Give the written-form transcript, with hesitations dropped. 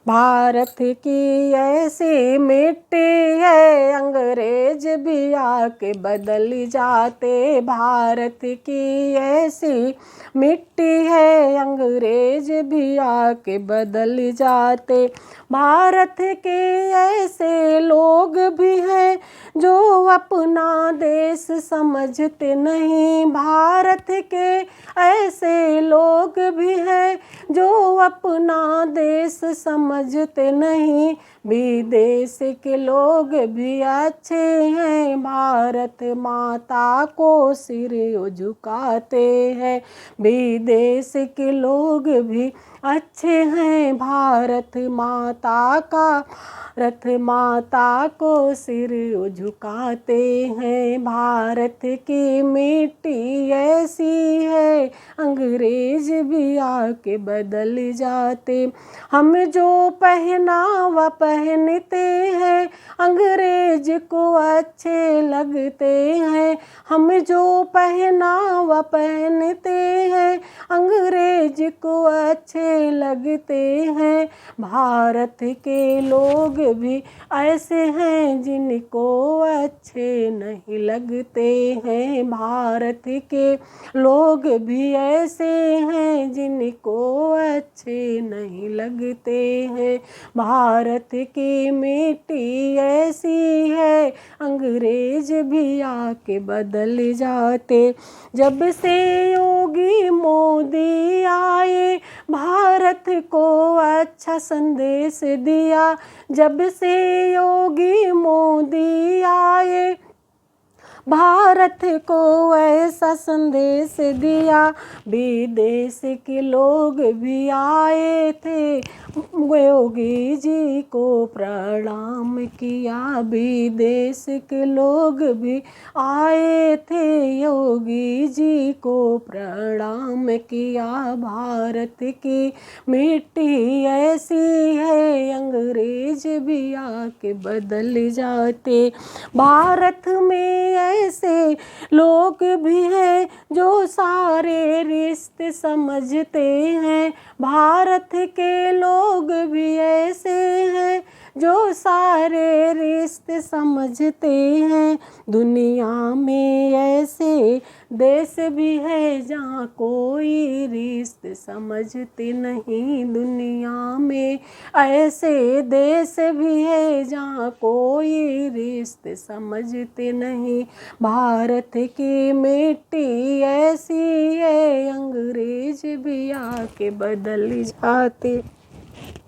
भारत की ऐसी मिट्टी है, अंग्रेज भी आके बदल जाते। भारत की ऐसी मिट्टी है, अंग्रेज भी आके बदल जाते। भारत के ऐसे लोग भी हैं जो अपना देश समझते नहीं। भारत के ऐसे लोग भी हैं जो अपना देश समझते नहीं। विदेश के लोग भी अच्छे हैं, भारत माता को सिर झुकाते हैं। विदेश के लोग भी अच्छे हैं, भारत माता को सिर झुकाते हैं। भारत की मिट्टी ऐसी है, अंग्रेज भी आके बदल जाते। हम जो पहनावा पहनते हैं, अंग्रेज को अच्छे लगते हैं। हम जो पहनावा पहनते हैं, अंग्रेज को अच्छे लगते हैं। भारत के लोग भी ऐसे हैं जिनको अच्छे नहीं लगते हैं। भारत के लोग भी ऐसे हैं जिनको अच्छे नहीं लगते हैं। भारत की मिट्टी ऐसी है, अंग्रेज भी आके बदल जाते। जब से योगी मोदी आए, भारत को अच्छा संदेश दिया। जब से योगी मोदी आए, भारत को ऐसा संदेश दिया। विदेश के लोग भी आए थे, योगी जी को प्रणाम किया। विदेश के लोग भी आए थे, योगी जी को प्रणाम किया। भारत की मिट्टी ऐसी है, अंग्रेज भी आके बदल जाते। भारत में ऐसे लोग भी हैं जो सारे रिश्ते समझते हैं। भारत के लोग भी ऐसे हैं जो सारे रिश्ते समझते हैं। दुनिया में ऐसे देश भी है जहाँ कोई रिश्ते समझते नहीं। दुनिया में ऐसे देश भी है जहाँ कोई रिश्ते समझते नहीं। भारत की मिट्टी ऐसी है, अंग्रेज भी आके बदल जाते।